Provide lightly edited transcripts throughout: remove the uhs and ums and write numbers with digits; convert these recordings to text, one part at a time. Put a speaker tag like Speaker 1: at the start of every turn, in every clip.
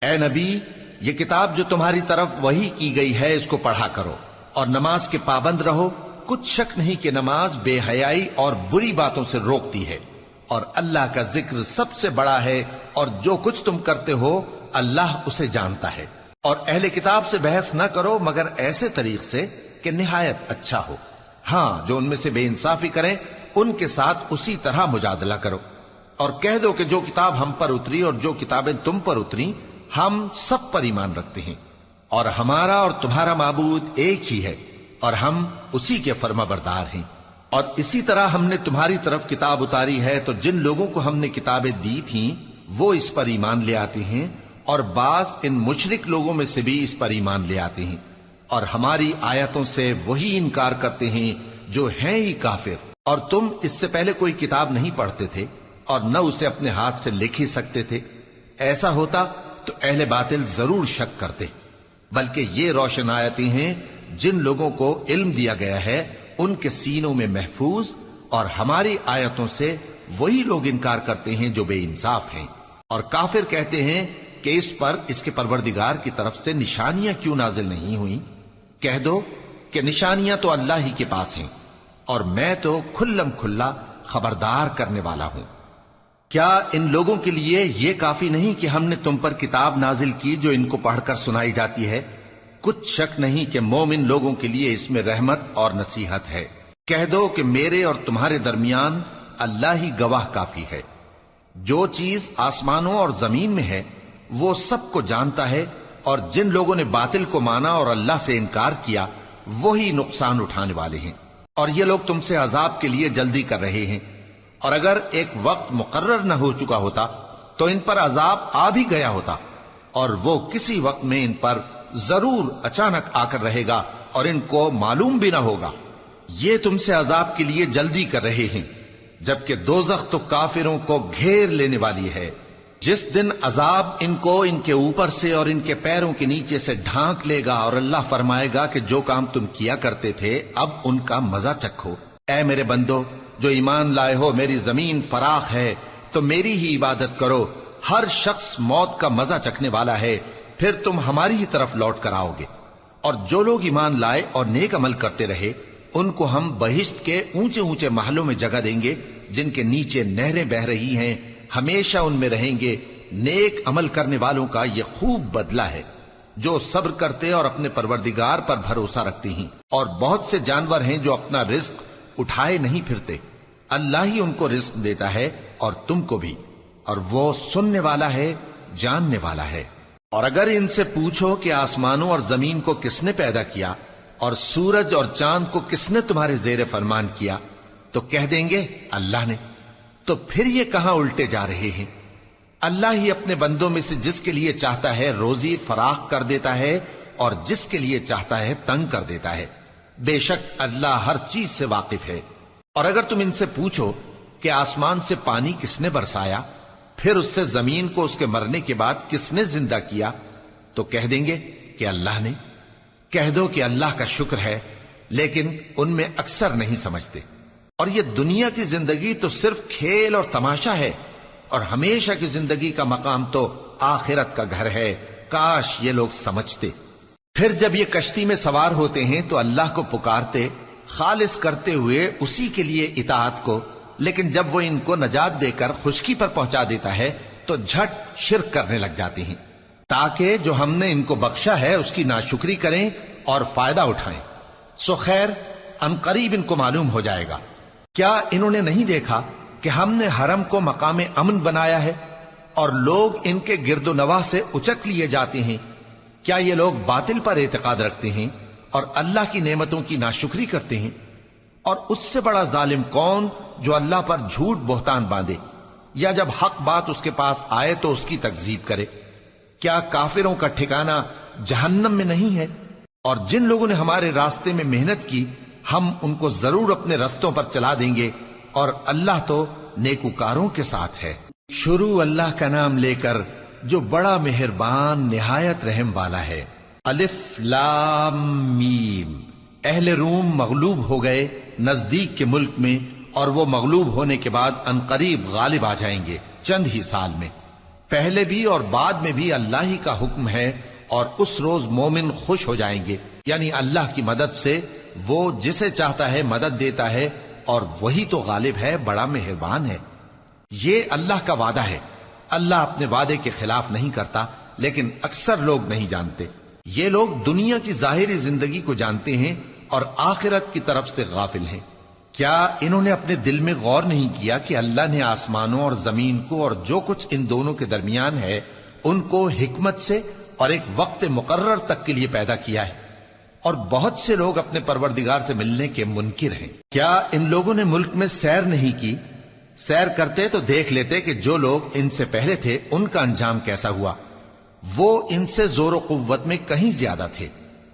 Speaker 1: اے نبی، یہ کتاب جو تمہاری طرف وحی کی گئی ہے اس کو پڑھا کرو اور نماز کے پابند رہو۔ کچھ شک نہیں کہ نماز بے حیائی اور بری باتوں سے روکتی ہے، اور اللہ کا ذکر سب سے بڑا ہے، اور جو کچھ تم کرتے ہو اللہ اسے جانتا ہے۔ اور اہل کتاب سے بحث نہ کرو مگر ایسے طریق سے کہ نہایت اچھا ہو۔ ہاں، جو ان میں سے بے انصافی کریں ان کے ساتھ اسی طرح مجادلہ کرو، اور کہہ دو کہ جو کتاب ہم پر اتری اور جو کتابیں تم پر اتری ہم سب پر ایمان رکھتے ہیں، اور ہمارا اور تمہارا معبود ایک ہی ہے، اور ہم اسی کے فرما بردار ہیں۔ اور اسی طرح ہم نے تمہاری طرف کتاب اتاری ہے تو جن لوگوں کو ہم نے کتابیں دی تھیں وہ اس پر ایمان لے آتے ہیں، اور بعض ان مشرک لوگوں میں سے بھی اس پر ایمان لے آتے ہیں، اور ہماری آیتوں سے وہی انکار کرتے ہیں جو ہیں ہی کافر۔ اور تم اس سے پہلے کوئی کتاب نہیں پڑھتے تھے اور نہ اسے اپنے ہاتھ سے لکھ ہی سکتے تھے۔ ایسا ہوتا تو اہل باطل ضرور شک کرتے، بلکہ یہ روشن آیتیں ہیں جن لوگوں کو علم دیا گیا ہے ان کے سینوں میں محفوظ، اور ہماری آیتوں سے وہی لوگ انکار کرتے ہیں جو بے انصاف ہیں۔ اور کافر کہتے ہیں کہ اس پر اس کے پروردگار کی طرف سے نشانیاں کیوں نازل نہیں ہوئیں؟ کہہ دو کہ نشانیاں تو اللہ ہی کے پاس ہیں، اور میں تو کھلم کھلا خبردار کرنے والا ہوں۔ کیا ان لوگوں کے لیے یہ کافی نہیں کہ ہم نے تم پر کتاب نازل کی جو ان کو پڑھ کر سنائی جاتی ہے؟ کچھ شک نہیں کہ مومن لوگوں کے لیے اس میں رحمت اور نصیحت ہے۔ کہہ دو کہ میرے اور تمہارے درمیان اللہ ہی گواہ کافی ہے۔ جو چیز آسمانوں اور زمین میں ہے وہ سب کو جانتا ہے، اور جن لوگوں نے باطل کو مانا اور اللہ سے انکار کیا وہی نقصان اٹھانے والے ہیں۔ اور یہ لوگ تم سے عذاب کے لیے جلدی کر رہے ہیں، اور اگر ایک وقت مقرر نہ ہو چکا ہوتا تو ان پر عذاب آ بھی گیا ہوتا، اور وہ کسی وقت میں ان پر ضرور اچانک آ کر رہے گا اور ان کو معلوم بھی نہ ہوگا۔ یہ تم سے عذاب کے لیے جلدی کر رہے ہیں، جبکہ دوزخ تو کافروں کو گھیر لینے والی ہے۔ جس دن عذاب ان کو ان کے اوپر سے اور ان کے پیروں کے نیچے سے ڈھانک لے گا، اور اللہ فرمائے گا کہ جو کام تم کیا کرتے تھے اب ان کا مزہ چکھو۔ اے میرے بندو جو ایمان لائے ہو، میری زمین فراخ ہے تو میری ہی عبادت کرو۔ ہر شخص موت کا مزہ چکھنے والا ہے، پھر تم ہماری ہی طرف لوٹ کر آؤ گے۔ اور جو لوگ ایمان لائے اور نیک عمل کرتے رہے ان کو ہم بہشت کے اونچے اونچے محلوں میں جگہ دیں گے جن کے نیچے نہریں بہہ رہی ہیں، ہمیشہ ان میں رہیں گے۔ نیک عمل کرنے والوں کا یہ خوب بدلہ ہے جو صبر کرتے اور اپنے پروردگار پر بھروسہ رکھتے ہیں۔ اور بہت سے جانور ہیں جو اپنا رزق اٹھائے نہیں پھرتے، اللہ ہی ان کو رزق دیتا ہے اور تم کو بھی، اور وہ سننے والا ہے، جاننے والا ہے۔ اور اگر ان سے پوچھو کہ آسمانوں اور زمین کو کس نے پیدا کیا اور سورج اور چاند کو کس نے تمہارے زیر فرمان کیا تو کہہ دیں گے اللہ نے۔ تو پھر یہ کہاں الٹے جا رہے ہیں؟ اللہ ہی اپنے بندوں میں سے جس کے لیے چاہتا ہے روزی فراخ کر دیتا ہے اور جس کے لیے چاہتا ہے تنگ کر دیتا ہے۔ بے شک اللہ ہر چیز سے واقف ہے۔ اور اگر تم ان سے پوچھو کہ آسمان سے پانی کس نے برسایا، پھر اس سے زمین کو اس کے مرنے کے بعد کس نے زندہ کیا تو کہہ دیں گے کہ اللہ نے۔ کہہ دو کہ اللہ کا شکر ہے، لیکن ان میں اکثر نہیں سمجھتے۔ اور یہ دنیا کی زندگی تو صرف کھیل اور تماشا ہے، اور ہمیشہ کی زندگی کا مقام تو آخرت کا گھر ہے۔ کاش یہ لوگ سمجھتے۔ پھر جب یہ کشتی میں سوار ہوتے ہیں تو اللہ کو پکارتے خالص کرتے ہوئے اسی کے لیے اطاعت کو، لیکن جب وہ ان کو نجات دے کر خشکی پر پہنچا دیتا ہے تو جھٹ شرک کرنے لگ جاتے ہیں، تاکہ جو ہم نے ان کو بخشا ہے اس کی ناشکری کریں اور فائدہ اٹھائیں۔ سو خیر ان قریب ان کو معلوم ہو جائے گا۔ کیا انہوں نے نہیں دیکھا کہ ہم نے حرم کو مقام امن بنایا ہے اور لوگ ان کے گرد و نواح سے اچک لیے جاتے ہیں؟ کیا یہ لوگ باطل پر اعتقاد رکھتے ہیں اور اللہ کی نعمتوں کی ناشکری کرتے ہیں؟ اور اس سے بڑا ظالم کون جو اللہ پر جھوٹ بہتان باندھے، یا جب حق بات اس کے پاس آئے تو اس کی تکذیب کرے؟ کیا کافروں کا ٹھکانہ جہنم میں نہیں ہے؟ اور جن لوگوں نے ہمارے راستے میں محنت کی ہم ان کو ضرور اپنے رستوں پر چلا دیں گے، اور اللہ تو نیکوکاروں کے ساتھ ہے۔ شروع اللہ کا نام لے کر جو بڑا مہربان نہایت رحم والا ہے۔ الف لام میم۔ اہل روم مغلوب ہو گئے نزدیک کے ملک میں، اور وہ مغلوب ہونے کے بعد عنقریب غالب آ جائیں گے چند ہی سال میں۔ پہلے بھی اور بعد میں بھی اللہ ہی کا حکم ہے، اور اس روز مومن خوش ہو جائیں گے، یعنی اللہ کی مدد سے وہ جسے چاہتا ہے مدد دیتا ہے، اور وہی تو غالب ہے، بڑا مہربان ہے۔ یہ اللہ کا وعدہ ہے، اللہ اپنے وعدے کے خلاف نہیں کرتا، لیکن اکثر لوگ نہیں جانتے۔ یہ لوگ دنیا کی ظاہری زندگی کو جانتے ہیں اور آخرت کی طرف سے غافل ہیں۔ کیا انہوں نے اپنے دل میں غور نہیں کیا کہ اللہ نے آسمانوں اور زمین کو اور جو کچھ ان دونوں کے درمیان ہے ان کو حکمت سے اور ایک وقت مقرر تک کے لیے پیدا کیا ہے؟ اور بہت سے لوگ اپنے پروردگار سے ملنے کے منکر ہیں۔ کیا ان لوگوں نے ملک میں سیر نہیں کی؟ سیر کرتے تو دیکھ لیتے کہ جو لوگ ان سے پہلے تھے ان کا انجام کیسا ہوا۔ وہ ان سے زور و قوت میں کہیں زیادہ تھے،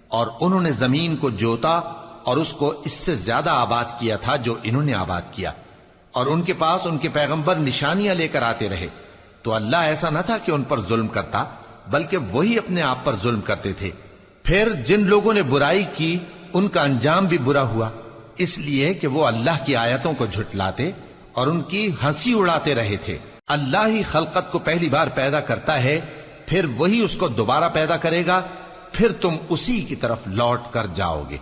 Speaker 1: اور انہوں نے زمین کو جوتا اور اس کو اس سے زیادہ آباد کیا تھا جو انہوں نے آباد کیا، اور ان کے پاس ان کے پیغمبر نشانیاں لے کر آتے رہے، تو اللہ ایسا نہ تھا کہ ان پر ظلم کرتا، بلکہ وہی اپنے آپ پر ظلم کرتے تھے۔ پھر جن لوگوں نے برائی کی ان کا انجام بھی برا ہوا، اس لیے کہ وہ اللہ کی آیتوں کو جھٹلاتے اور ان کی ہنسی اڑاتے رہے تھے۔ اللہ ہی خلقت کو پہلی بار پیدا کرتا ہے، پھر وہی اس کو دوبارہ پیدا کرے گا، پھر تم اسی کی طرف لوٹ کر جاؤ گے۔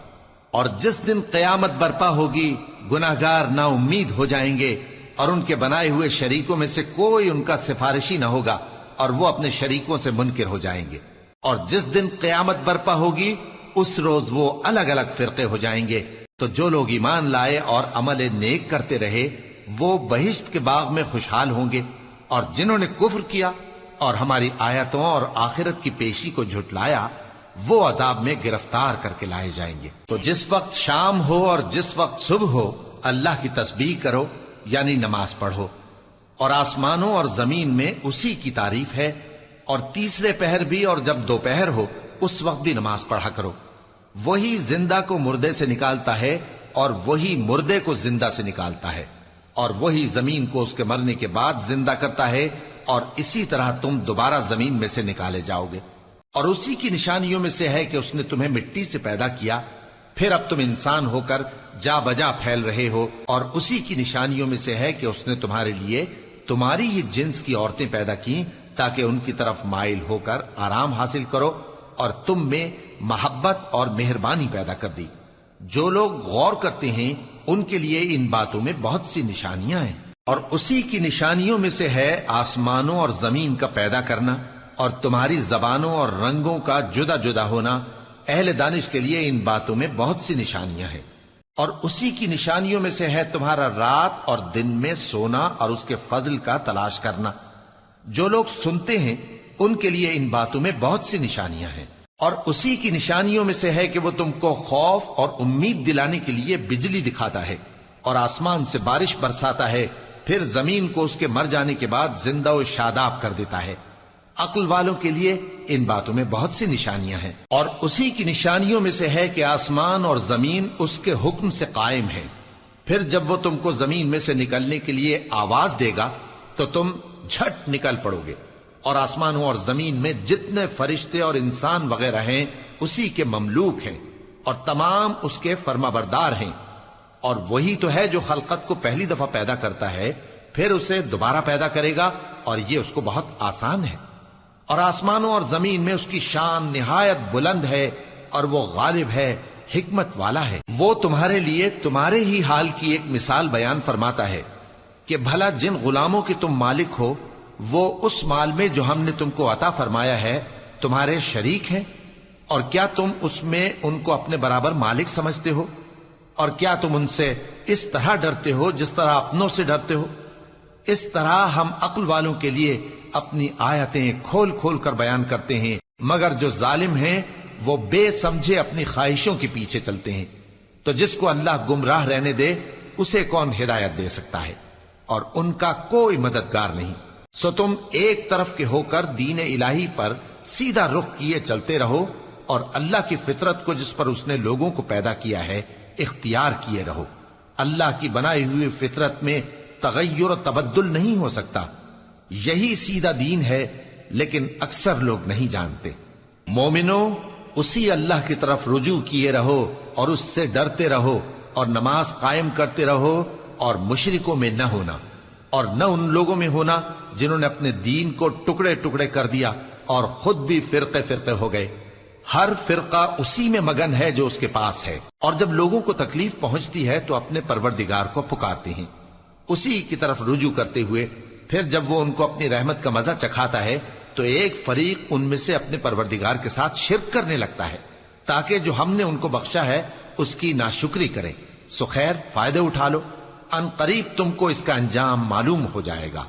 Speaker 1: اور جس دن قیامت برپا ہوگی گناہگار نا امید ہو جائیں گے، اور ان کے بنائے ہوئے شریکوں میں سے کوئی ان کا سفارشی نہ ہوگا، اور وہ اپنے شریکوں سے منکر ہو جائیں گے۔ اور جس دن قیامت برپا ہوگی اس روز وہ الگ الگ فرقے ہو جائیں گے، تو جو لوگ ایمان لائے اور عمل نیک کرتے رہے وہ بہشت کے باغ میں خوشحال ہوں گے، اور جنہوں نے کفر کیا اور ہماری آیتوں اور آخرت کی پیشی کو جھٹلایا وہ عذاب میں گرفتار کر کے لائے جائیں گے۔ تو جس وقت شام ہو اور جس وقت صبح ہو اللہ کی تسبیح کرو، یعنی نماز پڑھو، اور آسمانوں اور زمین میں اسی کی تعریف ہے، اور تیسرے پہر بھی اور جب دوپہر ہو اس وقت بھی نماز پڑھا کرو۔ وہی زندہ کو مردے سے نکالتا ہے اور وہی مردے کو زندہ سے نکالتا ہے، اور وہی زمین کو اس کے مرنے کے بعد زندہ کرتا ہے، اور اسی طرح تم دوبارہ زمین میں سے نکالے جاؤ گے۔ اور اسی کی نشانیوں میں سے ہے کہ اس نے تمہیں مٹی سے پیدا کیا، پھر اب تم انسان ہو کر جا بجا پھیل رہے ہو، اور اسی کی نشانیوں میں سے ہے کہ اس نے تمہارے لیے تمہاری ہی جنس کی عورتیں پیدا کی تاکہ ان کی طرف مائل ہو کر آرام حاصل کرو، اور تم میں محبت اور مہربانی پیدا کر دی۔ جو لوگ غور کرتے ہیں ان کے لیے ان باتوں میں بہت سی نشانیاں ہیں۔ اور اسی کی نشانیوں میں سے ہے آسمانوں اور زمین کا پیدا کرنا، اور تمہاری زبانوں اور رنگوں کا جدا جدا ہونا۔ اہل دانش کے لیے ان باتوں میں بہت سی نشانیاں ہیں۔ اور اسی کی نشانیوں میں سے ہے تمہارا رات اور دن میں سونا اور اس کے فضل کا تلاش کرنا۔ جو لوگ سنتے ہیں ان کے لیے ان باتوں میں بہت سی نشانیاں ہیں۔ اور اسی کی نشانیوں میں سے ہے کہ وہ تم کو خوف اور امید دلانے کے لیے بجلی دکھاتا ہے، اور آسمان سے بارش برساتا ہے، پھر زمین کو اس کے مر جانے کے بعد زندہ و شاداب کر دیتا ہے۔ عقل والوں کے لیے ان باتوں میں بہت سی نشانیاں ہیں۔ اور اسی کی نشانیوں میں سے ہے کہ آسمان اور زمین اس کے حکم سے قائم ہے، پھر جب وہ تم کو زمین میں سے نکلنے کے لیے آواز دے گا تو تم جھٹ نکل پڑو گے۔ اور آسمانوں اور زمین میں جتنے فرشتے اور انسان وغیرہ ہیں اسی کے مملوک ہیں، اور تمام اس کے فرما بردار ہیں۔ اور وہی تو ہے جو خلقت کو پہلی دفعہ پیدا کرتا ہے، پھر اسے دوبارہ پیدا کرے گا، اور یہ اس کو بہت آسان ہے۔ اور آسمانوں اور زمین میں اس کی شان نہایت بلند ہے، اور وہ غالب ہے، حکمت والا ہے۔ وہ تمہارے لیے تمہارے ہی حال کی ایک مثال بیان فرماتا ہے کہ بھلا جن غلاموں کے تم مالک ہو وہ اس مال میں جو ہم نے تم کو عطا فرمایا ہے تمہارے شریک ہیں، اور کیا تم اس میں ان کو اپنے برابر مالک سمجھتے ہو؟ اور کیا تم ان سے اس طرح ڈرتے ہو جس طرح اپنوں سے ڈرتے ہو؟ اس طرح ہم عقل والوں کے لیے اپنی آیتیں کھول کھول کر بیان کرتے ہیں، مگر جو ظالم ہیں وہ بے سمجھے اپنی خواہشوں کے پیچھے چلتے ہیں۔ تو جس کو اللہ گمراہ رہنے دے اسے کون ہدایت دے سکتا ہے، اور ان کا کوئی مددگار نہیں۔ سو تم ایک طرف کے ہو کر دین الہی پر سیدھا رخ کیے چلتے رہو، اور اللہ کی فطرت کو جس پر اس نے لوگوں کو پیدا کیا ہے اختیار کیے رہو۔ اللہ کی بنائی ہوئی فطرت میں تغیر و تبدل نہیں ہو سکتا، یہی سیدھا دین ہے، لیکن اکثر لوگ نہیں جانتے۔ مومنو، اسی اللہ کی طرف رجوع کیے رہو اور اس سے ڈرتے رہو، اور نماز قائم کرتے رہو، اور مشرکوں میں نہ ہونا، اور نہ ان لوگوں میں ہونا جنہوں نے اپنے دین کو ٹکڑے ٹکڑے کر دیا اور خود بھی فرقے فرقے ہو گئے۔ ہر فرقہ اسی میں مگن ہے جو اس کے پاس ہے، اور جب لوگوں کو تکلیف پہنچتی ہے تو اپنے پروردگار کو پکارتے ہیں، اسی کی طرف رجوع کرتے ہوئے پھر جب وہ ان کو اپنی رحمت کا مزہ چکھاتا ہے تو ایک فریق ان میں سے اپنے پروردگار کے ساتھ شرک کرنے لگتا ہے تاکہ جو ہم نے ان کو بخشا ہے اس کی ناشکری کریں۔ سو خیر، فائدے اٹھا لو، ان قریب تم کو اس کا انجام معلوم ہو جائے گا۔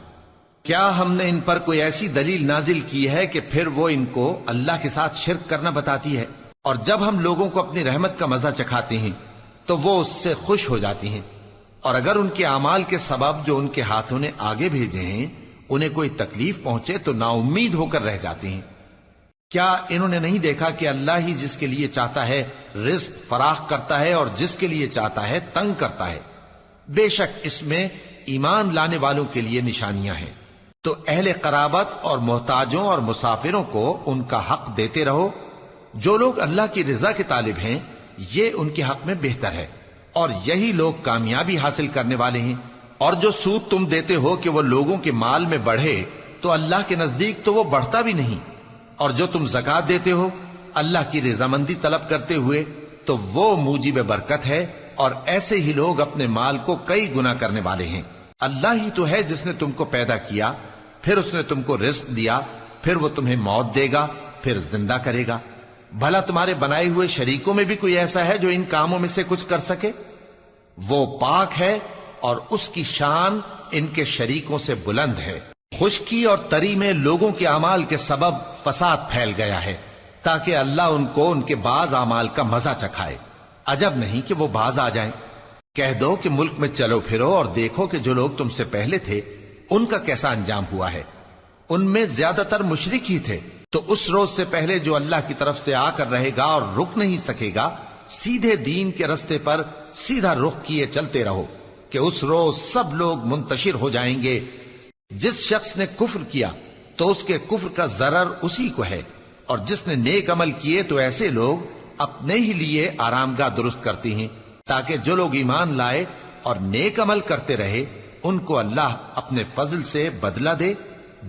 Speaker 1: کیا ہم نے ان پر کوئی ایسی دلیل نازل کی ہے کہ پھر وہ ان کو اللہ کے ساتھ شرک کرنا بتاتی ہے؟ اور جب ہم لوگوں کو اپنی رحمت کا مزہ چکھاتے ہیں تو وہ اس سے خوش ہو جاتی ہیں، اور اگر ان کے اعمال کے سبب جو ان کے ہاتھوں نے آگے بھیجے ہیں انہیں کوئی تکلیف پہنچے تو نا امید ہو کر رہ جاتے ہیں۔ کیا انہوں نے نہیں دیکھا کہ اللہ ہی جس کے لیے چاہتا ہے رزق فراخ کرتا ہے اور جس کے لیے چاہتا ہے تنگ کرتا ہے؟ بے شک اس میں ایمان لانے والوں کے لیے نشانیاں ہیں۔ تو اہل قرابت اور محتاجوں اور مسافروں کو ان کا حق دیتے رہو۔ جو لوگ اللہ کی رضا کے طالب ہیں یہ ان کے حق میں بہتر ہے، اور یہی لوگ کامیابی حاصل کرنے والے ہیں۔ اور جو سود تم دیتے ہو کہ وہ لوگوں کے مال میں بڑھے تو اللہ کے نزدیک تو وہ بڑھتا بھی نہیں، اور جو تم زکوٰۃ دیتے ہو اللہ کی رضامندی طلب کرتے ہوئے تو وہ موجب برکت ہے، اور ایسے ہی لوگ اپنے مال کو کئی گنا کرنے والے ہیں۔ اللہ ہی تو ہے جس نے تم کو پیدا کیا، پھر اس نے تم کو رزق دیا، پھر وہ تمہیں موت دے گا، پھر زندہ کرے گا۔ بھلا تمہارے بنائے ہوئے شریکوں میں بھی کوئی ایسا ہے جو ان کاموں میں سے کچھ کر سکے؟ وہ پاک ہے اور اس کی شان ان کے شریکوں سے بلند ہے۔ خشکی اور تری میں لوگوں کے اعمال کے سبب فساد پھیل گیا ہے تاکہ اللہ ان کو ان کے بعض اعمال کا مزہ چکھائے۔ عجب نہیں کہ وہ باز آ جائیں۔ کہہ دو کہ ملک میں چلو پھرو اور دیکھو کہ جو لوگ تم سے پہلے تھے ان کا کیسا انجام ہوا ہے۔ ان میں زیادہ تر مشرک ہی تھے۔ تو اس روز سے پہلے جو اللہ کی طرف سے آ کر رہے گا اور رک نہیں سکے گا، سیدھے دین کے رستے پر سیدھا رخ کیے چلتے رہو کہ اس روز سب لوگ منتشر ہو جائیں گے۔ جس شخص نے کفر کیا تو اس کے کفر کا ضرر اسی کو ہے، اور جس نے نیک عمل کیے تو ایسے لوگ اپنے ہی لیے آرامگاہ درست کرتے ہیں تاکہ جو لوگ ایمان لائے اور نیک عمل کرتے رہے ان کو اللہ اپنے فضل سے بدلہ دے۔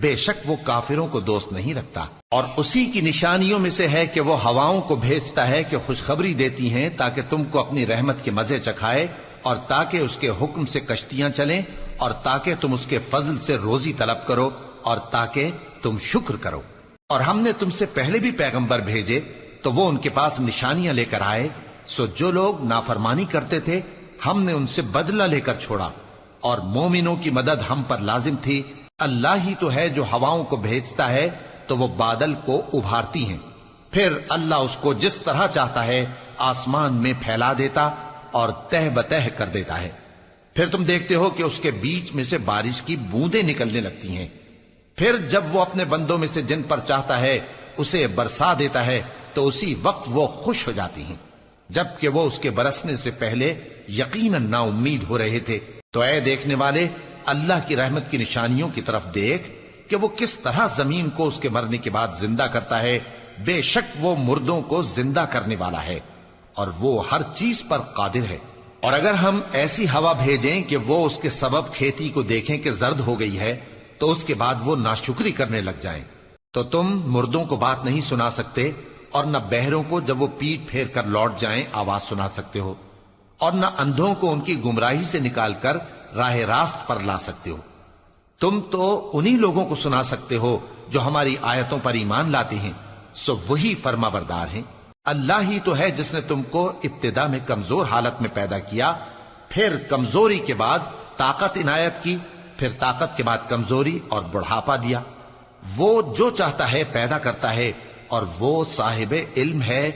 Speaker 1: بے شک وہ کافروں کو دوست نہیں رکھتا۔ اور اسی کی نشانیوں میں سے ہے کہ وہ ہواؤں کو بھیجتا ہے کہ خوشخبری دیتی ہیں تاکہ تم کو اپنی رحمت کے مزے چکھائے، اور تاکہ اس کے حکم سے کشتیاں چلیں، اور تاکہ تم اس کے فضل سے روزی طلب کرو، اور تاکہ تم شکر کرو۔ اور ہم نے تم سے پہلے بھی پیغمبر بھیجے تو وہ ان کے پاس نشانیاں لے کر آئے، سو جو لوگ نافرمانی کرتے تھے ہم نے ان سے بدلہ لے کر چھوڑا، اور مومنوں کی مدد ہم پر لازم تھی۔ اللہ ہی تو ہے جو ہواؤں کو بھیجتا ہے تو وہ بادل کو ابھارتی ہیں، پھر اللہ اس کو جس طرح چاہتا ہے آسمان میں پھیلا دیتا اور تہ بتہ کر دیتا ہے۔ پھر تم دیکھتے ہو کہ اس کے بیچ میں سے بارش کی بوندیں نکلنے لگتی ہیں، پھر جب وہ اپنے بندوں میں سے جن پر چاہتا ہے اسے برسا دیتا ہے تو اسی وقت وہ خوش ہو جاتی ہیں، جبکہ وہ اس کے برسنے سے پہلے یقیناً نا امید ہو رہے تھے۔ تو اے دیکھنے والے، اللہ کی رحمت کی نشانیوں کی طرف دیکھ کہ وہ کس طرح زمین کو اس کے مرنے کے بعد زندہ کرتا ہے۔ بے شک وہ مردوں کو زندہ کرنے والا ہے اور وہ ہر چیز پر قادر ہے۔ اور اگر ہم ایسی ہوا بھیجیں کہ وہ اس کے سبب کھیتی کو دیکھیں کہ زرد ہو گئی ہے تو اس کے بعد وہ ناشکری کرنے لگ جائیں، تو تم مردوں کو بات نہیں سنا سکتے، اور نہ بہروں کو جب وہ پیٹ پھیر کر لوٹ جائیں آواز سنا سکتے ہو، اور نہ اندھوں کو ان کی گمراہی سے نکال کر راہ راست پر لا سکتے ہو۔ تم تو انہی لوگوں کو سنا سکتے ہو جو ہماری آیتوں پر ایمان لاتے ہیں، سو وہی فرما بردار ہیں۔ اللہ ہی تو ہے جس نے تم کو ابتدا میں کمزور حالت میں پیدا کیا، پھر کمزوری کے بعد طاقت عنایت کی، پھر طاقت کے بعد کمزوری اور بڑھاپا دیا۔ وہ جو چاہتا ہے پیدا کرتا ہے، اور وہ صاحب علم ہے،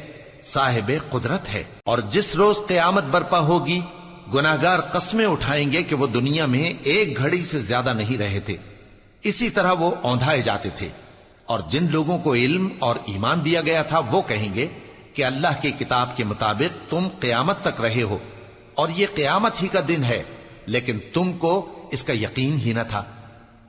Speaker 1: صاحب قدرت ہے۔ اور جس روز قیامت برپا ہوگی گناہگار قسمیں اٹھائیں گے کہ وہ دنیا میں ایک گھڑی سے زیادہ نہیں رہے تھے، اسی طرح وہ اوندھائے جاتے تھے۔ اور جن لوگوں کو علم اور ایمان دیا گیا تھا وہ کہیں گے کہ اللہ کی کتاب کے مطابق تم قیامت تک رہے ہو، اور یہ قیامت ہی کا دن ہے، لیکن تم کو اس کا یقین ہی نہ تھا۔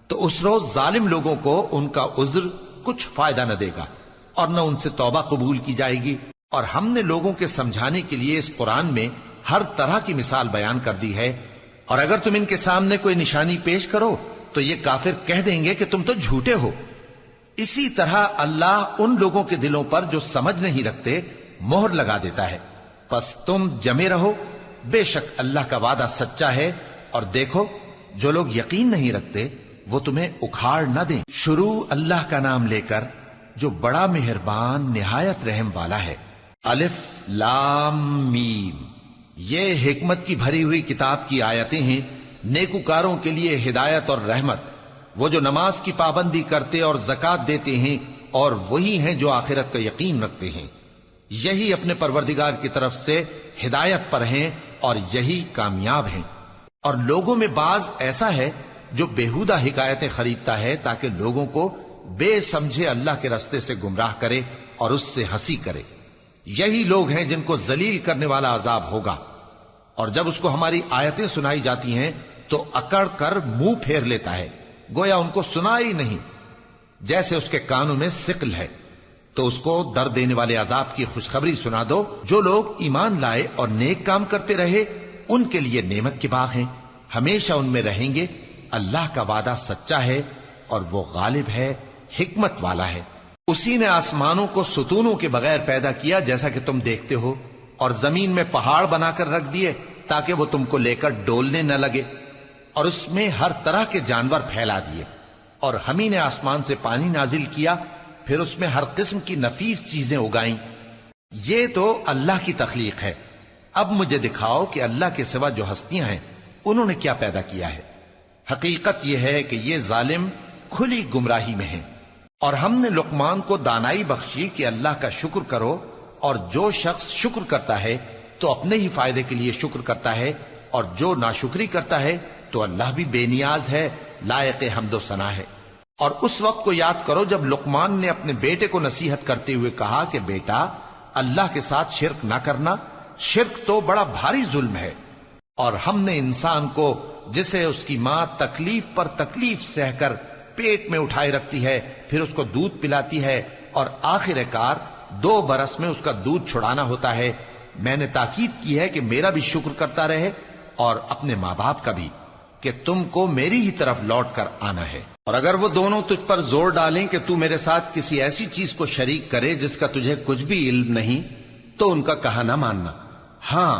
Speaker 1: تو اس روز ظالم لوگوں کو ان کا عذر کچھ فائدہ نہ دے گا، اور نہ ان سے توبہ قبول کی جائے گی۔ اور ہم نے لوگوں کے سمجھانے کے لیے اس قرآن میں ہر طرح کی مثال بیان کر دی ہے اور اگر تم ان کے سامنے کوئی نشانی پیش کرو تو یہ کافر کہہ دیں گے کہ تم تو جھوٹے ہو۔ اسی طرح اللہ ان لوگوں کے دلوں پر جو سمجھ نہیں رکھتے مہر لگا دیتا ہے۔ پس تم جمے رہو، بے شک اللہ کا وعدہ سچا ہے، اور دیکھو جو لوگ یقین نہیں رکھتے وہ تمہیں اکھاڑ نہ دیں۔ شروع اللہ کا نام لے کر جو بڑا مہربان نہایت رحم والا ہے۔ الف لام میم، یہ حکمت کی بھری ہوئی کتاب کی آیتیں ہیں، نیکوکاروں کے لیے ہدایت اور رحمت، وہ جو نماز کی پابندی کرتے اور زکوٰۃ دیتے ہیں، اور وہی ہیں جو آخرت کا یقین رکھتے ہیں، یہی اپنے پروردگار کی طرف سے ہدایت پر ہیں اور یہی کامیاب ہیں۔ اور لوگوں میں بعض ایسا ہے جو بیہودہ حکایتیں خریدتا ہے تاکہ لوگوں کو بے سمجھے اللہ کے رستے سے گمراہ کرے اور اس سے ہنسی کرے۔ یہی لوگ ہیں جن کو ذلیل کرنے والا عذاب ہوگا، اور جب اس کو ہماری آیتیں سنائی جاتی ہیں تو اکڑ کر منہ پھیر لیتا ہے، گویا ان کو سنا ہی نہیں، جیسے اس کے کانوں میں ثقل ہے۔ تو اس کو درد دینے والے عذاب کی خوشخبری سنا دو۔ جو لوگ ایمان لائے اور نیک کام کرتے رہے ان کے لیے نعمت کے باغ ہیں، ہمیشہ ان میں رہیں گے۔ اللہ کا وعدہ سچا ہے اور وہ غالب ہے، حکمت والا ہے۔ اسی نے آسمانوں کو ستونوں کے بغیر پیدا کیا جیسا کہ تم دیکھتے ہو، اور زمین میں پہاڑ بنا کر رکھ دیے تاکہ وہ تم کو لے کر ڈولنے نہ لگے، اور اس میں ہر طرح کے جانور پھیلا دیے، اور ہم ہی نے آسمان سے پانی نازل کیا، پھر اس میں ہر قسم کی نفیس چیزیں اگائیں۔ یہ تو اللہ کی تخلیق ہے۔ اب مجھے دکھاؤ کہ اللہ کے سوا جو ہستیاں ہیں انہوں نے کیا پیدا کیا ہے۔ حقیقت یہ ہے کہ یہ ظالم کھلی گمراہی میں ہیں۔ اور ہم نے لقمان کو دانائی بخشی کہ اللہ کا شکر کرو، اور جو شخص شکر کرتا ہے تو اپنے ہی فائدے کے لیے شکر کرتا ہے، اور جو ناشکری کرتا ہے تو اللہ بھی بے نیاز ہے، لائق حمد و ثنا ہے۔ اور اس وقت کو یاد کرو جب لقمان نے اپنے بیٹے کو نصیحت کرتے ہوئے کہا کہ بیٹا، اللہ کے ساتھ شرک نہ کرنا، شرک تو بڑا بھاری ظلم ہے۔ اور ہم نے انسان کو جسے اس کی ماں تکلیف پر تکلیف سہ کر پیٹ میں اٹھائے رکھتی ہے، پھر اس کو دودھ پلاتی ہے، اور آخر کار 2 برس میں اس کا دودھ چھڑانا ہوتا ہے، میں نے تاکید کی ہے کہ میرا بھی شکر کرتا رہے اور اپنے ماں باپ کا بھی، کہ تم کو میری ہی طرف لوٹ کر آنا ہے۔ اور اگر وہ دونوں تجھ پر زور ڈالیں کہ تو میرے ساتھ کسی ایسی چیز کو شریک کرے جس کا تجھے کچھ بھی علم نہیں، تو ان کا کہا نہ ماننا، ہاں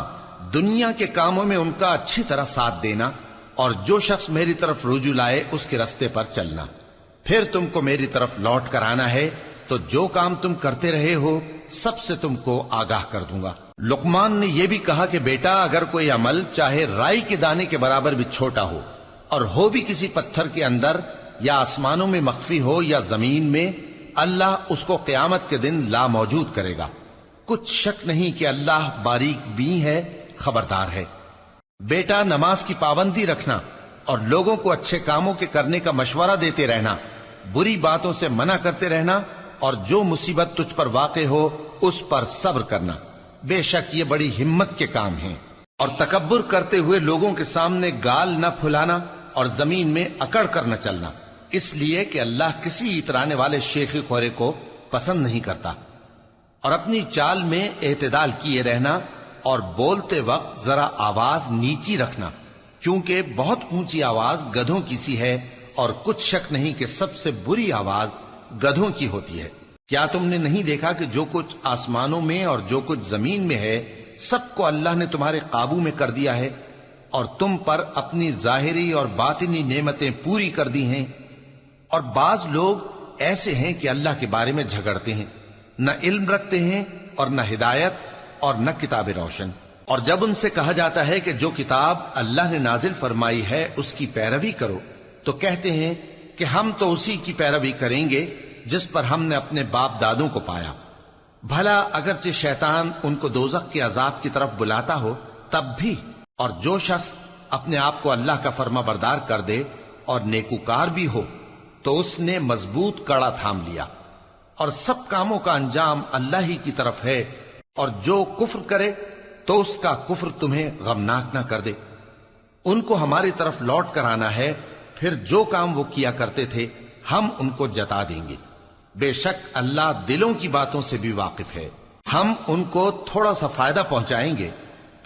Speaker 1: دنیا کے کاموں میں ان کا اچھی طرح ساتھ دینا، اور جو شخص میری طرف رجوع لائے اس کے رستے پر چلنا، پھر تم کو میری طرف لوٹ کر آنا ہے، تو جو کام تم کرتے رہے ہو سب سے تم کو آگاہ کر دوں گا۔ لقمان نے یہ بھی کہا کہ بیٹا، اگر کوئی عمل چاہے رائی کے دانے کے برابر بھی چھوٹا ہو، اور ہو بھی کسی پتھر کے اندر یا آسمانوں میں مخفی ہو یا زمین میں، اللہ اس کو قیامت کے دن لا موجود کرے گا۔ کچھ شک نہیں کہ اللہ باریک بین ہے، خبردار ہے۔ بیٹا، نماز کی پابندی رکھنا اور لوگوں کو اچھے کاموں کے کرنے کا مشورہ دیتے رہنا، بری باتوں سے منع کرتے رہنا، اور جو مصیبت تجھ پر واقع ہو اس پر صبر کرنا، بے شک یہ بڑی ہمت کے کام ہیں۔ اور تکبر کرتے ہوئے لوگوں کے سامنے گال نہ پھلانا اور زمین میں اکڑ کر نہ چلنا، اس لیے کہ اللہ کسی اترانے والے شیخی خورے کو پسند نہیں کرتا۔ اور اپنی چال میں اعتدال کیے رہنا، اور بولتے وقت ذرا آواز نیچی رکھنا، کیونکہ بہت اونچی آواز گدھوں کی سی ہے، اور کچھ شک نہیں کہ سب سے بری آواز گدھوں کی ہوتی ہے۔ کیا تم نے نہیں دیکھا کہ جو کچھ آسمانوں میں اور جو کچھ زمین میں ہے سب کو اللہ نے تمہارے قابو میں کر دیا ہے، اور تم پر اپنی ظاہری اور باطنی نعمتیں پوری کر دی ہیں۔ اور بعض لوگ ایسے ہیں کہ اللہ کے بارے میں جھگڑتے ہیں، نہ علم رکھتے ہیں اور نہ ہدایت اور نہ کتاب روشن۔ اور جب ان سے کہا جاتا ہے کہ جو کتاب اللہ نے نازل فرمائی ہے اس کی پیروی کرو، تو کہتے ہیں کہ ہم تو اسی کی پیروی کریں گے جس پر ہم نے اپنے باپ دادوں کو پایا۔ بھلا اگرچہ شیطان ان کو دوزخ کے عذاب کی طرف بلاتا ہو تب بھی۔ اور جو شخص اپنے آپ کو اللہ کا فرما بردار کر دے اور نیکوکار بھی ہو تو اس نے مضبوط کڑا تھام لیا، اور سب کاموں کا انجام اللہ ہی کی طرف ہے۔ اور جو کفر کرے تو اس کا کفر تمہیں غمناک نہ کر دے۔ ان کو ہماری طرف لوٹ کر آنا ہے، پھر جو کام وہ کیا کرتے تھے ہم ان کو جتا دیں گے۔ بے شک اللہ دلوں کی باتوں سے بھی واقف ہے۔ ہم ان کو تھوڑا سا فائدہ پہنچائیں گے،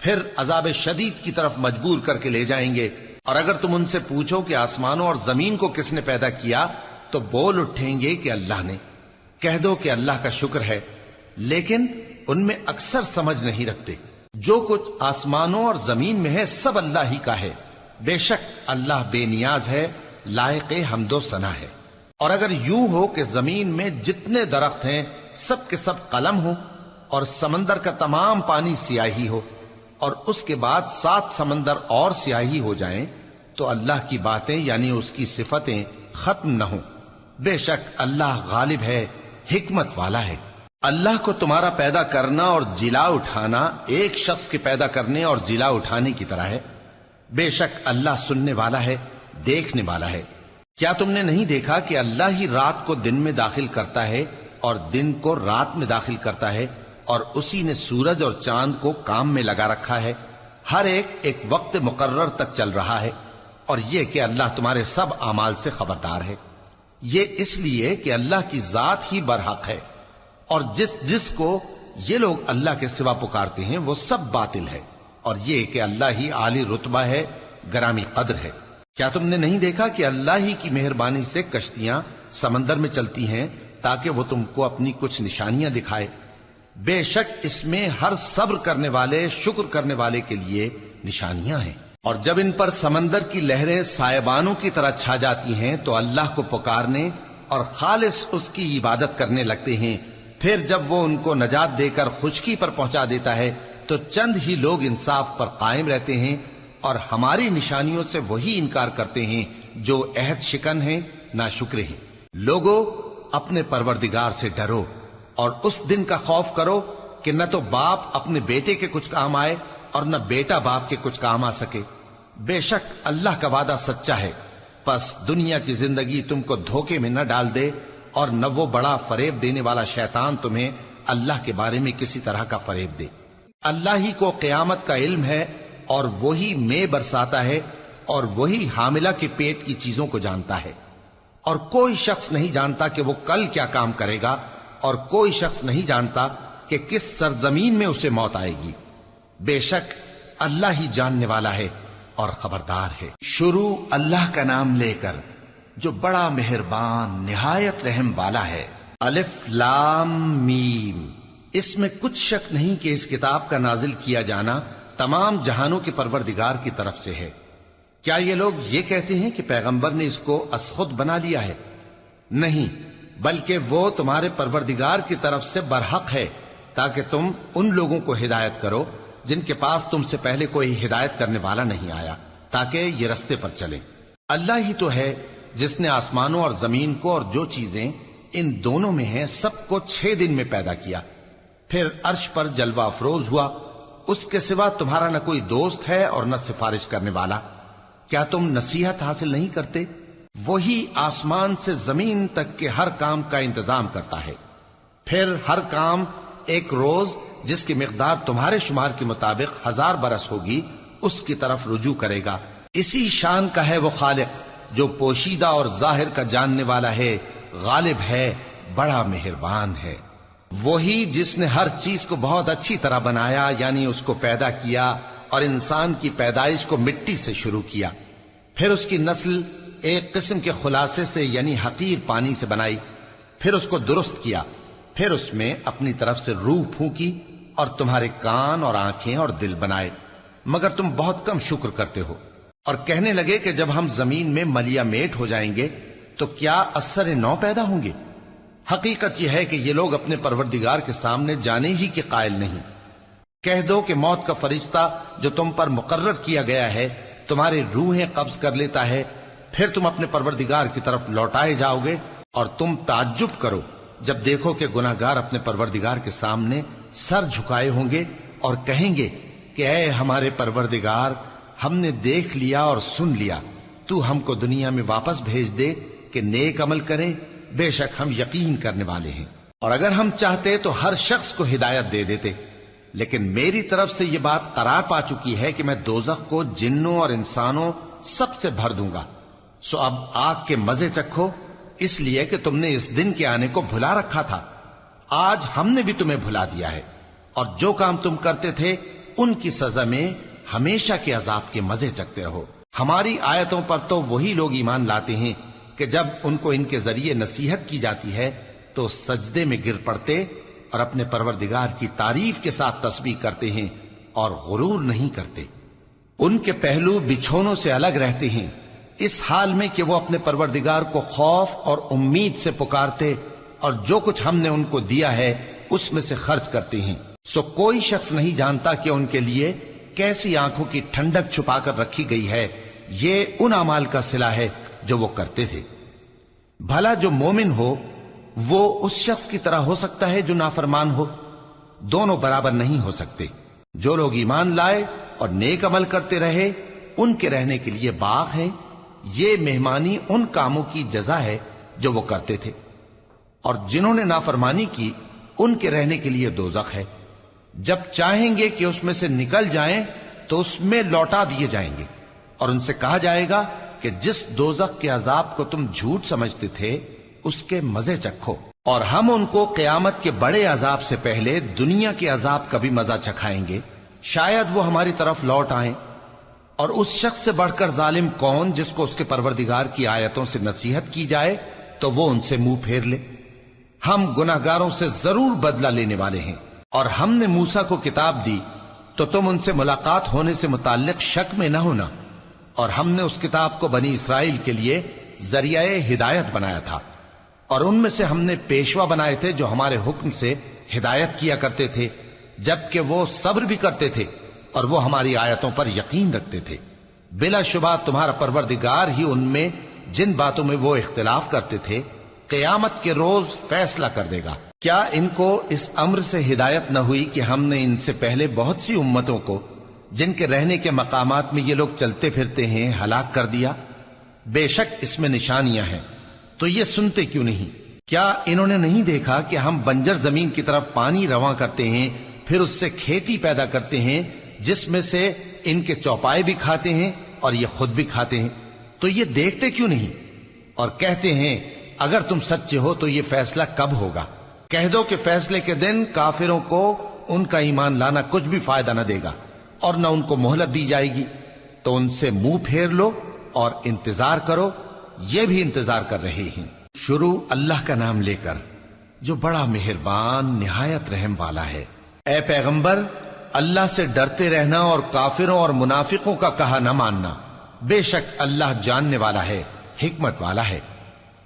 Speaker 1: پھر عذاب شدید کی طرف مجبور کر کے لے جائیں گے۔ اور اگر تم ان سے پوچھو کہ آسمانوں اور زمین کو کس نے پیدا کیا تو بول اٹھیں گے کہ اللہ نے۔ کہہ دو کہ اللہ کا شکر ہے، لیکن ان میں اکثر سمجھ نہیں رکھتے۔ جو کچھ آسمانوں اور زمین میں ہے سب اللہ ہی کا ہے، بے شک اللہ بے نیاز ہے، لائق حمد و ثنا ہے۔ اور اگر یوں ہو کہ زمین میں جتنے درخت ہیں سب کے سب قلم ہو، اور سمندر کا تمام پانی سیاہی ہو، اور اس کے بعد 7 سمندر اور سیاہی ہو جائیں، تو اللہ کی باتیں یعنی اس کی صفتیں ختم نہ ہوں۔ بے شک اللہ غالب ہے، حکمت والا ہے۔ اللہ کو تمہارا پیدا کرنا اور جلا اٹھانا ایک شخص کے پیدا کرنے اور جلا اٹھانے کی طرح ہے۔ بے شک اللہ سننے والا ہے، دیکھنے والا ہے۔ کیا تم نے نہیں دیکھا کہ اللہ ہی رات کو دن میں داخل کرتا ہے اور دن کو رات میں داخل کرتا ہے، اور اسی نے سورج اور چاند کو کام میں لگا رکھا ہے، ہر ایک وقت مقرر تک چل رہا ہے، اور یہ کہ اللہ تمہارے سب اعمال سے خبردار ہے۔ یہ اس لیے کہ اللہ کی ذات ہی برحق ہے، اور جس کو یہ لوگ اللہ کے سوا پکارتے ہیں وہ سب باطل ہے، اور یہ کہ اللہ ہی عالی رتبہ ہے، گرامی قدر ہے۔ کیا تم نے نہیں دیکھا کہ اللہ ہی کی مہربانی سے کشتیاں سمندر میں چلتی ہیں تاکہ وہ تم کو اپنی کچھ نشانیاں دکھائے؟ بے شک اس میں ہر صبر کرنے والے، شکر کرنے والے کے لیے نشانیاں ہیں۔ اور جب ان پر سمندر کی لہریں سائبانوں کی طرح چھا جاتی ہیں تو اللہ کو پکارنے اور خالص اس کی عبادت کرنے لگتے ہیں، پھر جب وہ ان کو نجات دے کر خشکی پر پہنچا دیتا ہے تو چند ہی لوگ انصاف پر قائم رہتے ہیں، اور ہماری نشانیوں سے وہی انکار کرتے ہیں جو عہد شکن ہیں، ناشکرے ہیں۔ لوگو اپنے پروردگار سے ڈرو اور اس دن کا خوف کرو کہ نہ تو باپ اپنے بیٹے کے کچھ کام آئے اور نہ بیٹا باپ کے کچھ کام آ سکے۔ بے شک اللہ کا وعدہ سچا ہے، پس دنیا کی زندگی تم کو دھوکے میں نہ ڈال دے، اور نہ وہ بڑا فریب دینے والا شیطان تمہیں اللہ کے بارے میں کسی طرح کا فریب دے۔ اللہ ہی کو قیامت کا علم ہے، اور وہی میں برساتا ہے، اور وہی حاملہ کے پیٹ کی چیزوں کو جانتا ہے، اور کوئی شخص نہیں جانتا کہ وہ کل کیا کام کرے گا، اور کوئی شخص نہیں جانتا کہ کس سرزمین میں اسے موت آئے گی۔ بے شک اللہ ہی جاننے والا ہے اور خبردار ہے۔ شروع اللہ کا نام لے کر جو بڑا مہربان نہایت رحم والا ہے۔ الف لام میم۔ اس میں کچھ شک نہیں کہ اس کتاب کا نازل کیا جانا تمام جہانوں کے پروردگار کی طرف سے ہے۔ کیا یہ لوگ یہ کہتے ہیں کہ پیغمبر نے اس کو از خود بنا لیا ہے؟ نہیں، بلکہ وہ تمہارے پروردگار کی طرف سے برحق ہے، تاکہ تم ان لوگوں کو ہدایت کرو جن کے پاس تم سے پہلے کوئی ہدایت کرنے والا نہیں آیا، تاکہ یہ رستے پر چلیں۔ اللہ ہی تو ہے جس نے آسمانوں اور زمین کو اور جو چیزیں ان دونوں میں ہیں سب کو 6 دن میں پیدا کیا، پھر عرش پر جلوہ افروز ہوا۔ اس کے سوا تمہارا نہ کوئی دوست ہے اور نہ سفارش کرنے والا۔ کیا تم نصیحت حاصل نہیں کرتے؟ وہی آسمان سے زمین تک کے ہر کام کا انتظام کرتا ہے، پھر ہر کام ایک روز جس کی مقدار تمہارے شمار کے مطابق 1000 برس ہوگی اس کی طرف رجوع کرے گا۔ اسی شان کا ہے وہ خالق جو پوشیدہ اور ظاہر کا جاننے والا ہے، غالب ہے، بڑا مہربان ہے۔ وہی جس نے ہر چیز کو بہت اچھی طرح بنایا، یعنی اس کو پیدا کیا، اور انسان کی پیدائش کو مٹی سے شروع کیا، پھر اس کی نسل ایک قسم کے خلاصے سے یعنی حقیر پانی سے بنائی، پھر اس کو درست کیا، پھر اس میں اپنی طرف سے روح پھونکی، اور تمہارے کان اور آنکھیں اور دل بنائے، مگر تم بہت کم شکر کرتے ہو۔ اور کہنے لگے کہ جب ہم زمین میں ملیا میٹ ہو جائیں گے تو کیا اثر نو پیدا ہوں گے؟ حقیقت یہ ہے کہ یہ لوگ اپنے پروردگار کے سامنے جانے ہی کے قائل نہیں۔ کہہ دو کہ موت کا فرشتہ جو تم پر مقرر کیا گیا ہے تمہاری روحیں قبض کر لیتا ہے، پھر تم اپنے پروردگار کی طرف لوٹائے جاؤ گے، اور تم تعجب کرو جب دیکھو کہ گناہگار اپنے پروردگار کے سامنے سر جھکائے ہوں گے اور کہیں گے کہ اے ہمارے پروردگار، ہم نے دیکھ لیا اور سن لیا، تو ہم کو دنیا میں واپس بھیج دے کہ نیک عمل کریں، بے شک ہم یقین کرنے والے ہیں۔ اور اگر ہم چاہتے تو ہر شخص کو ہدایت دے دیتے، لیکن میری طرف سے یہ بات قرار پا چکی ہے کہ میں دوزخ کو جنوں اور انسانوں سب سے بھر دوں گا، سو اب آگ کے مزے چکھو، اس لیے کہ تم نے اس دن کے آنے کو بھلا رکھا تھا۔ آج ہم نے بھی تمہیں بھلا دیا ہے، اور جو کام تم کرتے تھے ان کی سزا میں ہمیشہ کے عذاب کے مزے چکھتے رہو۔ ہماری آیتوں پر تو وہی لوگ ایمان لاتے ہیں کہ جب ان کو ان کے ذریعے نصیحت کی جاتی ہے تو سجدے میں گر پڑتے اور اپنے پروردگار کی تعریف کے ساتھ تسبیح کرتے ہیں اور غرور نہیں کرتے۔ ان کے پہلو بچھونوں سے الگ رہتے ہیں، اس حال میں کہ وہ اپنے پروردگار کو خوف اور امید سے پکارتے اور جو کچھ ہم نے ان کو دیا ہے اس میں سے خرچ کرتے ہیں۔ سو کوئی شخص نہیں جانتا کہ ان کے لیے کیسی آنکھوں کی ٹھنڈک چھپا کر رکھی گئی ہے، یہ ان اعمال کا صلہ ہے جو وہ کرتے تھے۔ بھلا جو مومن ہو وہ اس شخص کی طرح ہو سکتا ہے جو نافرمان ہو؟ دونوں برابر نہیں ہو سکتے۔ جو لوگ ایمان لائے اور نیک عمل کرتے رہے ان کے رہنے کے لیے باغ ہیں، یہ مہمانی ان کاموں کی جزا ہے جو وہ کرتے تھے، اور جنہوں نے نافرمانی کی ان کے رہنے کے لیے دوزخ ہے، جب چاہیں گے کہ اس میں سے نکل جائیں تو اس میں لوٹا دیے جائیں گے، اور ان سے کہا جائے گا کہ جس دوزخ کے عذاب کو تم جھوٹ سمجھتے تھے اس کے مزے چکھو، اور ہم ان کو قیامت کے بڑے عذاب سے پہلے دنیا کے عذاب کا بھی مزہ چکھائیں گے، شاید وہ ہماری طرف لوٹ آئیں۔ اور اس شخص سے بڑھ کر ظالم کون جس کو اس کے پروردگار کی آیتوں سے نصیحت کی جائے تو وہ ان سے منہ پھیر لے۔ ہم گناہگاروں سے ضرور بدلہ لینے والے ہیں، اور ہم نے موسیٰ کو کتاب دی تو تم ان سے ملاقات ہونے سے متعلق شک میں نہ ہونا، اور ہم نے اس کتاب کو بنی اسرائیل کے لیے ذریعہ ہدایت بنایا تھا، اور ان میں سے ہم نے پیشوا بنائے تھے جو ہمارے حکم سے ہدایت کیا کرتے تھے، جبکہ وہ صبر بھی کرتے تھے اور وہ ہماری آیتوں پر یقین رکھتے تھے۔ بلا شبہ تمہارا پروردگار ہی ان میں جن باتوں میں وہ اختلاف کرتے تھے قیامت کے روز فیصلہ کر دے گا۔ کیا ان کو اس امر سے ہدایت نہ ہوئی کہ ہم نے ان سے پہلے بہت سی امتوں کو جن کے رہنے کے مقامات میں یہ لوگ چلتے پھرتے ہیں ہلاک کر دیا؟ بے شک اس میں نشانیاں ہیں، تو یہ سنتے کیوں نہیں؟ کیا انہوں نے نہیں دیکھا کہ ہم بنجر زمین کی طرف پانی رواں کرتے ہیں، پھر اس سے کھیتی پیدا کرتے ہیں جس میں سے ان کے چوپائے بھی کھاتے ہیں اور یہ خود بھی کھاتے ہیں؟ تو یہ دیکھتے کیوں نہیں؟ اور کہتے ہیں اگر تم سچے ہو تو یہ فیصلہ کب ہوگا؟ کہہ دو کہ فیصلے کے دن کافروں کو ان کا ایمان لانا کچھ بھی فائدہ نہ دے گا اور نہ ان کو مہلت دی جائے گی، تو ان سے منہ پھیر لو اور انتظار کرو، یہ بھی انتظار کر رہے ہیں۔ شروع اللہ کا نام لے کر جو بڑا مہربان نہایت رحم والا ہے۔ اے پیغمبر، اللہ سے ڈرتے رہنا اور کافروں اور منافقوں کا کہا نہ ماننا، بے شک اللہ جاننے والا ہے، حکمت والا ہے۔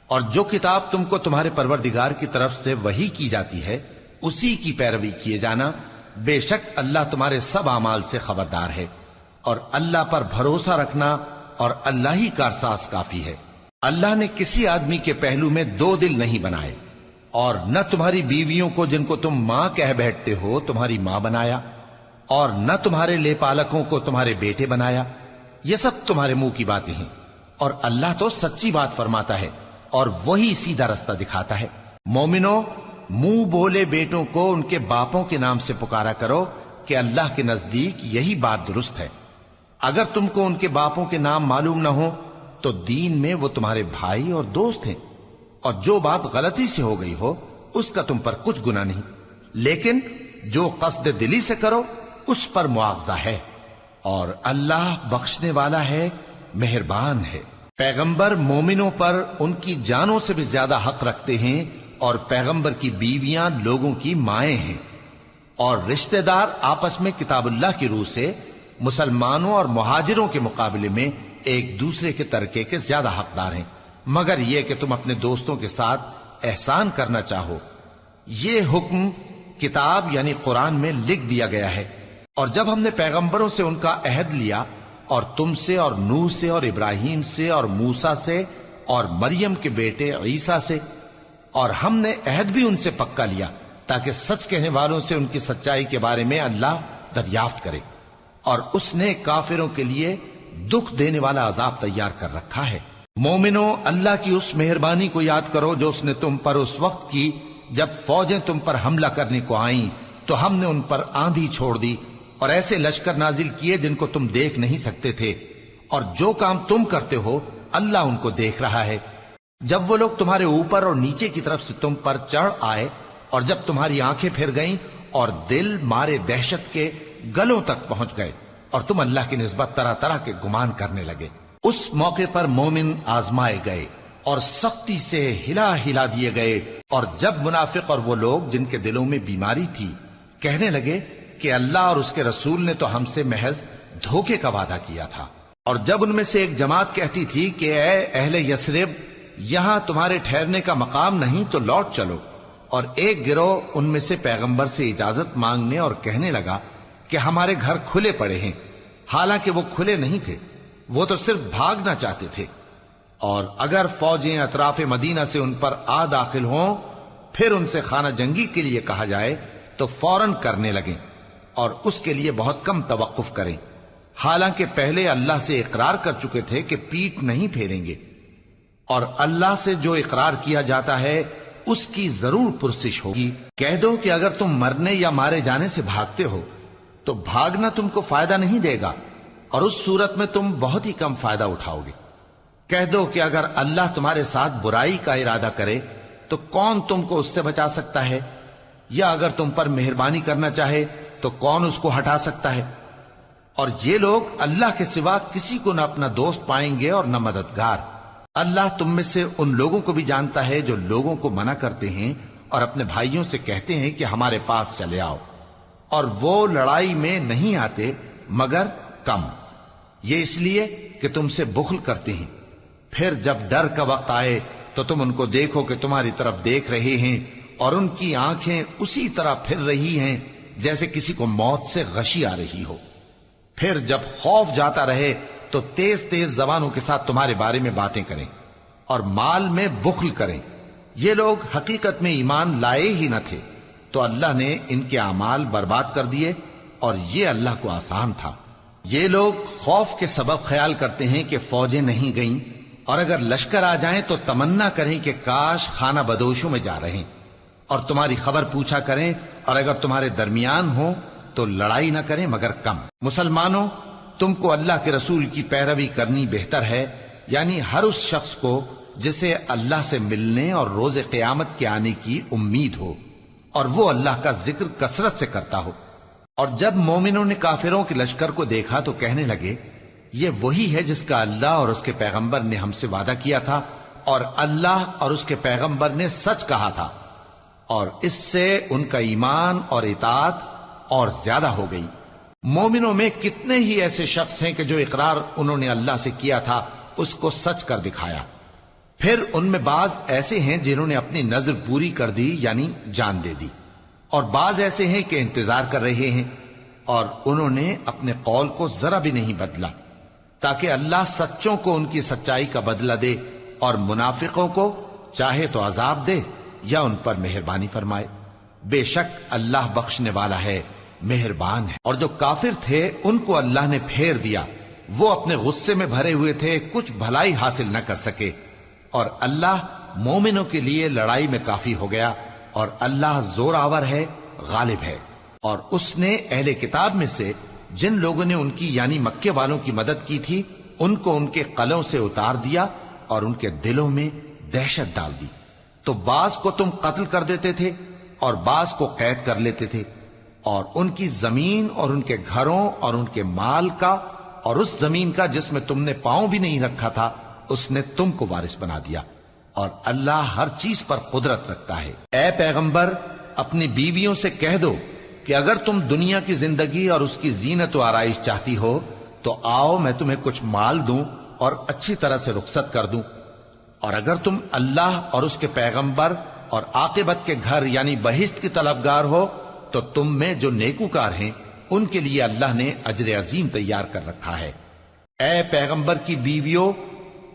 Speaker 1: اور جو کتاب تم کو تمہارے پروردگار کی طرف سے وحی کی جاتی ہے اسی کی پیروی کیے جانا، بے شک اللہ تمہارے سب اعمال سے خبردار ہے۔ اور اللہ پر بھروسہ رکھنا اور اللہ ہی کارساز کافی ہے۔ اللہ نے کسی آدمی کے پہلو میں دو دل نہیں بنائے، اور نہ تمہاری بیویوں کو جن کو تم ماں کہہ بیٹھتے ہو تمہاری ماں بنایا، اور نہ تمہارے لے پالکوں کو تمہارے بیٹے بنایا، یہ سب تمہارے منہ کی باتیں ہیں، اور اللہ تو سچی بات فرماتا ہے اور وہی سیدھا رستہ دکھاتا ہے۔ مومنو، منہ بولے بیٹوں کو ان کے باپوں کے نام سے پکارا کرو کہ اللہ کے نزدیک یہی بات درست ہے۔ اگر تم کو ان کے باپوں کے نام معلوم نہ ہو تو دین میں وہ تمہارے بھائی اور دوست ہیں، اور جو بات غلطی سے ہو گئی ہو اس کا تم پر کچھ گناہ نہیں، لیکن جو قصد دلی سے کرو اس پر معاوضہ ہے، اور اللہ بخشنے والا ہے، مہربان ہے۔ پیغمبر مومنوں پر ان کی جانوں سے بھی زیادہ حق رکھتے ہیں، اور پیغمبر کی بیویاں لوگوں کی مائیں ہیں، اور رشتہ دار آپس میں کتاب اللہ کی روح سے مسلمانوں اور مہاجروں کے مقابلے میں ایک دوسرے کے ترکے کے زیادہ حقدار ہیں، مگر یہ کہ تم اپنے دوستوں کے ساتھ احسان کرنا چاہو۔ یہ حکم کتاب یعنی قرآن میں لکھ دیا گیا ہے۔ اور جب ہم نے پیغمبروں سے ان کا عہد لیا، اور تم سے اور نوح سے اور ابراہیم سے اور موسیٰ سے اور مریم کے بیٹے عیسیٰ سے، اور ہم نے عہد بھی ان سے پکا لیا تاکہ سچ کہنے والوں سے ان کی سچائی کے بارے میں اللہ دریافت کرے، اور اس نے کافروں کے لیے دکھ دینے والا عذاب تیار کر رکھا ہے۔ مومنو، اللہ کی اس مہربانی کو یاد کرو جو اس نے تم پر اس وقت کی جب فوجیں تم پر حملہ کرنے کو آئیں تو ہم نے ان پر آندھی چھوڑ دی اور ایسے لشکر نازل کیے جن کو تم دیکھ نہیں سکتے تھے، اور جو کام تم کرتے ہو اللہ ان کو دیکھ رہا ہے۔ جب وہ لوگ تمہارے اوپر اور نیچے کی طرف سے تم پر چڑھ آئے، اور جب تمہاری آنکھیں پھر گئیں اور دل مارے دہشت کے گلوں تک پہنچ گئے اور تم اللہ کی نسبت طرح طرح کے گمان کرنے لگے۔ اس موقع پر مومن آزمائے گئے اور سختی سے ہلا ہلا دیے گئے، اور جب منافق اور وہ لوگ جن کے دلوں میں بیماری تھی کہنے لگے کہ اللہ اور اس کے رسول نے تو ہم سے محض دھوکے کا وعدہ کیا تھا، اور جب ان میں سے ایک جماعت کہتی تھی کہ اے اہل یثرب، یہاں تمہارے ٹھہرنے کا مقام نہیں تو لوٹ چلو، اور ایک گروہ ان میں سے پیغمبر سے اجازت مانگنے اور کہنے لگا کہ ہمارے گھر کھلے پڑے ہیں، حالانکہ وہ کھلے نہیں تھے، وہ تو صرف بھاگنا چاہتے تھے، اور اگر فوجیں اطراف مدینہ سے ان پر آ داخل ہوں پھر ان سے خانہ جنگی کے لیے کہا جائے تو فوراً کرنے لگیں، اور اس کے لیے بہت کم توقف کریں، حالانکہ پہلے اللہ سے اقرار کر چکے تھے کہ پیٹ نہیں پھیریں گے، اور اللہ سے جو اقرار کیا جاتا ہے اس کی ضرور پرسش ہوگی۔ کہہ دو کہ اگر تم مرنے یا مارے جانے سے بھاگتے ہو تو بھاگنا تم کو فائدہ نہیں دے گا، اور اس صورت میں تم بہت ہی کم فائدہ اٹھاؤ گے۔ کہہ دو کہ اگر اللہ تمہارے ساتھ برائی کا ارادہ کرے تو کون تم کو اس سے بچا سکتا ہے، یا اگر تم پر مہربانی کرنا چاہے تو کون اس کو ہٹا سکتا ہے۔ اور یہ لوگ اللہ کے سوا کسی کو نہ اپنا دوست پائیں گے اور نہ مددگار۔ اللہ تم میں سے ان لوگوں کو بھی جانتا ہے جو لوگوں کو منع کرتے ہیں اور اپنے بھائیوں سے کہتے ہیں کہ ہمارے پاس چلے آؤ، اور وہ لڑائی میں نہیں آتے مگر کم، یہ اس لیے کہ تم سے بخل کرتے ہیں۔ پھر جب ڈر کا وقت آئے تو تم ان کو دیکھو کہ تمہاری طرف دیکھ رہے ہیں، اور ان کی آنکھیں اسی طرح پھر رہی ہیں جیسے کسی کو موت سے غشی آ رہی ہو۔ پھر جب خوف جاتا رہے تو تیز تیز زبانوں کے ساتھ تمہارے بارے میں باتیں کریں اور مال میں بخل کریں۔ یہ لوگ حقیقت میں ایمان لائے ہی نہ تھے، تو اللہ نے ان کے اعمال برباد کر دیے، اور یہ اللہ کو آسان تھا۔ یہ لوگ خوف کے سبب خیال کرتے ہیں کہ فوجیں نہیں گئیں، اور اگر لشکر آ جائیں تو تمنا کریں کہ کاش خانہ بدوشوں میں جا رہے، اور تمہاری خبر پوچھا کریں، اور اگر تمہارے درمیان ہوں تو لڑائی نہ کریں مگر کم۔ مسلمانوں، تم کو اللہ کے رسول کی پیروی کرنی بہتر ہے، یعنی ہر اس شخص کو جسے اللہ سے ملنے اور روز قیامت کے آنے کی امید ہو، اور وہ اللہ کا ذکر کثرت سے کرتا ہو۔ اور جب مومنوں نے کافروں کے لشکر کو دیکھا تو کہنے لگے یہ وہی ہے جس کا اللہ اور اس کے پیغمبر نے ہم سے وعدہ کیا تھا، اور اللہ اور اس کے پیغمبر نے سچ کہا تھا، اور اس سے ان کا ایمان اور اطاعت اور زیادہ ہو گئی۔ مومنوں میں کتنے ہی ایسے شخص ہیں کہ جو اقرار انہوں نے اللہ سے کیا تھا اس کو سچ کر دکھایا۔ پھر ان میں بعض ایسے ہیں جنہوں نے اپنی نظر پوری کر دی، یعنی جان دے دی، اور بعض ایسے ہیں کہ انتظار کر رہے ہیں، اور انہوں نے اپنے قول کو ذرا بھی نہیں بدلا، تاکہ اللہ سچوں کو ان کی سچائی کا بدلہ دے، اور منافقوں کو چاہے تو عذاب دے یا ان پر مہربانی فرمائے۔ بے شک اللہ بخشنے والا ہے، مہربان ہے۔ اور جو کافر تھے ان کو اللہ نے پھیر دیا، وہ اپنے غصے میں بھرے ہوئے تھے، کچھ بھلائی حاصل نہ کر سکے، اور اللہ مومنوں کے لیے لڑائی میں کافی ہو گیا، اور اللہ زور آور ہے، غالب ہے۔ اور اس نے اہل کتاب میں سے جن لوگوں نے ان کی یعنی مکے والوں کی مدد کی تھی ان کو ان کے قلعوں سے اتار دیا اور ان کے دلوں میں دہشت ڈال دی، تو بعض کو تم قتل کر دیتے تھے اور بعض کو قید کر لیتے تھے، اور ان کی زمین اور ان کے گھروں اور ان کے مال کا اور اس زمین کا جس میں تم نے پاؤں بھی نہیں رکھا تھا اس نے تم کو وارث بنا دیا، اور اللہ ہر چیز پر قدرت رکھتا ہے۔ اے پیغمبر، اپنی بیویوں سے کہہ دو کہ اگر تم دنیا کی زندگی اور اس کی زینت و آرائش چاہتی ہو تو آؤ میں تمہیں کچھ مال دوں اور اچھی طرح سے رخصت کر دوں، اور اگر تم اللہ اور اس کے پیغمبر اور عاقبت کے گھر یعنی بہشت کی طلبگار ہو تو تم میں جو نیکوکار ہیں ان کے لیے اللہ نے اجر عظیم تیار کر رکھا ہے۔ اے پیغمبر کی بیویوں،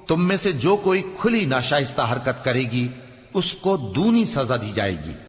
Speaker 1: تم میں سے جو کوئی کھلی ناشائستہ حرکت کرے گی اس کو دونی سزا دی جائے گی،